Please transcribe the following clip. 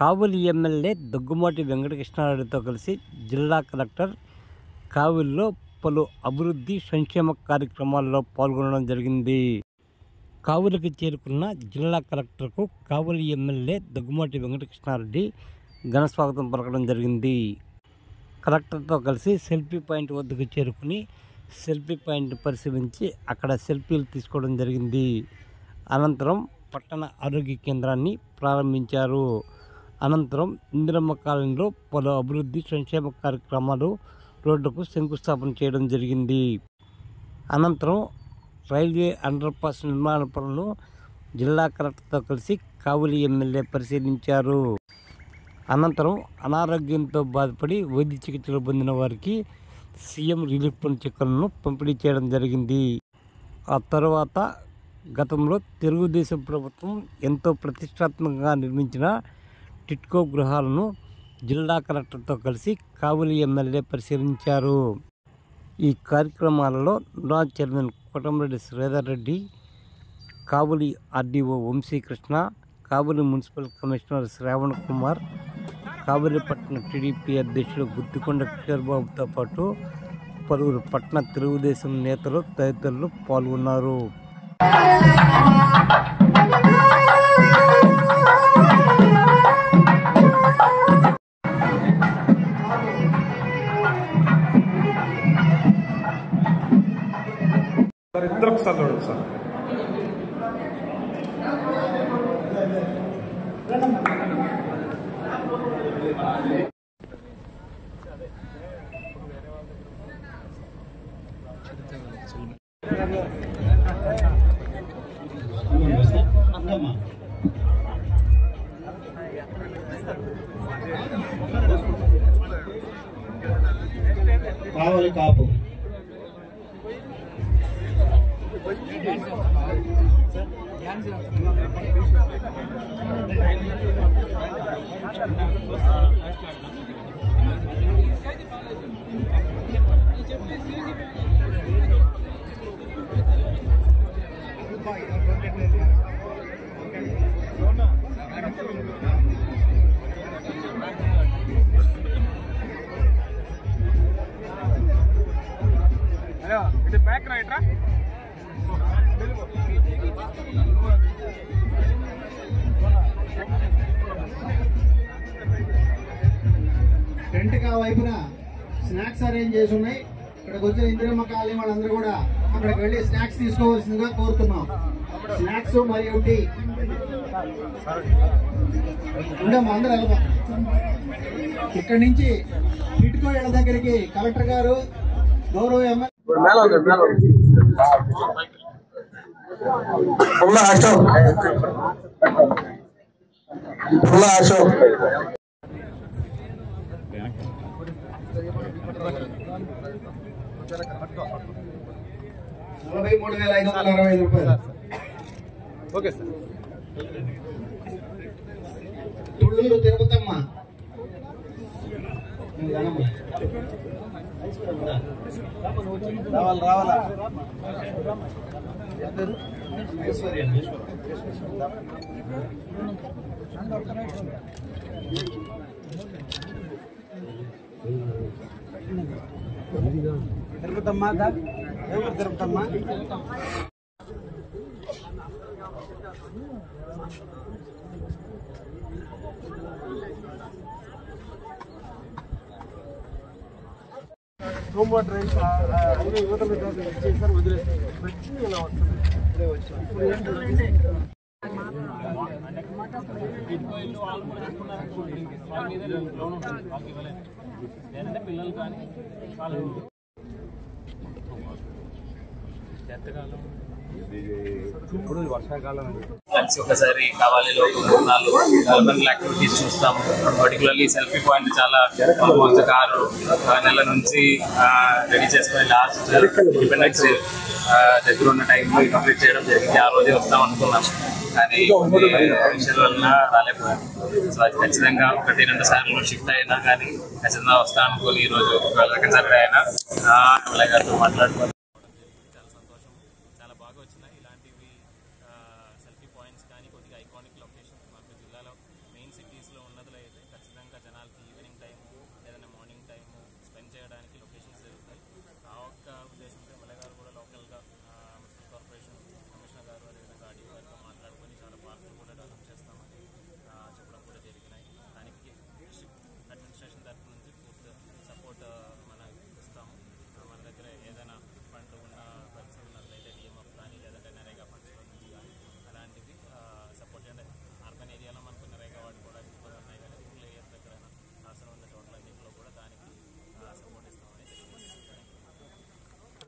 కావలి MLA Daggumati వెంకటకృష్ణారెడ్డితో కలిసి జిల్లా collector కావలిలో పలు అభివృద్ధి సంక్షేమ కార్యక్రమాల్లో పాల్గొనడం జరిగింది. కావలికి చేరుకున్న జిల్లా కలెక్టర్కు కావలి ఎమ్మెల్యే దగ్గుమాటి వెంకటకృష్ణారెడ్డి ఘన స్వాగతం పలకడం జరిగింది. కలెక్టర్తో కలిసి సెల్ఫీ పాయింట్ వద్దకు చేరుకుని సెల్ఫీ పాయింట్ని పరిశీలించి అక్కడ సెల్ఫీలు తీసుకోవడం జరిగింది. అనంతరం పట్టణ ఆరోగ్య కేంద్రాన్ని ప్రారంభించారు. అనంతరం ఇందిరమ్మ కాలనీలో పలు అభివృద్ధి సంక్షేమ కార్యక్రమాలు రోడ్లకు శంకుస్థాపన చేయడం జరిగింది. అనంతరం రైల్వే అండర్ పాస్ నిర్మాణ పనులను జిల్లా కలెక్టర్తో కలిసి కావలి ఎమ్మెల్యే పరిశీలించారు. అనంతరం అనారోగ్యంతో బాధపడి వైద్య చికిత్సలు పొందిన వారికి సీఎం రిలీఫ్ ఫండ్ చెక్కులను పంపిణీ చేయడం జరిగింది. ఆ తర్వాత గతంలో తెలుగుదేశం ప్రభుత్వం ఎంతో ప్రతిష్టాత్మకంగా నిర్మించిన టిట్కో గృహాలను జిల్లా కలెక్టర్తో కలిసి కావలి ఎమ్మెల్యే పరిశీలించారు. ఈ కార్యక్రమాలలో నుడా చైర్మన్ కోటంరెడ్డి శ్రీధర్ రెడ్డి, కావలి ఆర్డీఓ వంశీకృష్ణ, కావలి మున్సిపల్ కమిషనర్ శ్రావణ్ కుమార్, కావలి పట్టణ టీడీపీ అధ్యక్షుడు గుత్తికొండ కిషోర్ బాబుతో పాటు పలువురు పట్టణ తెలుగుదేశం నేతలు తదితరులు పాల్గొన్నారు. ఇద్దరు ఒకసారి చూడండి సార్. కావలి కాపు ఇది బ్యాక్ రైట్ రా. టెంట్ కా వైపున స్నాక్స్ అరేంజ్ చేసి ఉన్నాయి. ఇక్కడికి వచ్చిన ఇందిరమ్మ కాలనీ వాళ్ళందరూ కూడా అక్కడికి వెళ్ళి స్నాక్స్ తీసుకోవాల్సిందిగా కోరుతున్నాం. స్నాక్స్ మరియు టీ ఉండమ్మా, అందరూ వెళ్దాం. ఇక్కడి నుంచి టిట్కో ఇళ్ల దగ్గరికి కలెక్టర్ గారు, గౌరవ ఎమ్మెల్యే అశోక్ 43,565 రూపాయలు. Okay sir. తుళ్ళూరు తిరుపతమ్మ రావాలా తిరుపతమ్మ తిరుపతమ్మ హోంవర్క్ డ్రైవ్స్ అన్ని యువత చేశారు, వదిలేస్తారు. ఇలా వస్తుంది. పిల్లలు కానీ ఒకసారి కావాలిలో 3-4 డెవలప్మెంట్ యాక్టివిటీస్ చూస్తాము. పర్టికులర్లీ సెల్ఫీ పాయింట్ చాలా ఆల్మోస్ట్ 6 నెలల నుంచి రెడీ చేసుకుని లాస్ట్ ఇండిపెండెన్స్ డే దగ్గర ఉన్న టైంలో కంప్లీట్ చేయడం జరిగింది. ఆ రోజే వస్తాం అనుకున్నాం, కానీ విషయాల వల్ల రాలేకపోయాం. సో అది ఖచ్చితంగా 1-2 సార్లు షిఫ్ట్ అయినా కానీ ఖచ్చితంగా వస్తా అనుకోని ఈరోజు సెకండ్ సాటర్డే అయినా ఎమ్మెల్యే గారితో మాట్లాడుకోవాలి. చాలా సంతోషం, చాలా బాగా వచ్చినాయి ఇలాంటివి సెల్ఫీ పాయింట్స్ కానీ కొద్దిగా ఐకానిక్ లొకేషన్స్ మనకు జిల్లాలో మెయిన్ సిటీస్ ఉన్నతులు అయితే ఖచ్చితంగా జనాలకి ఈవినింగ్ టైం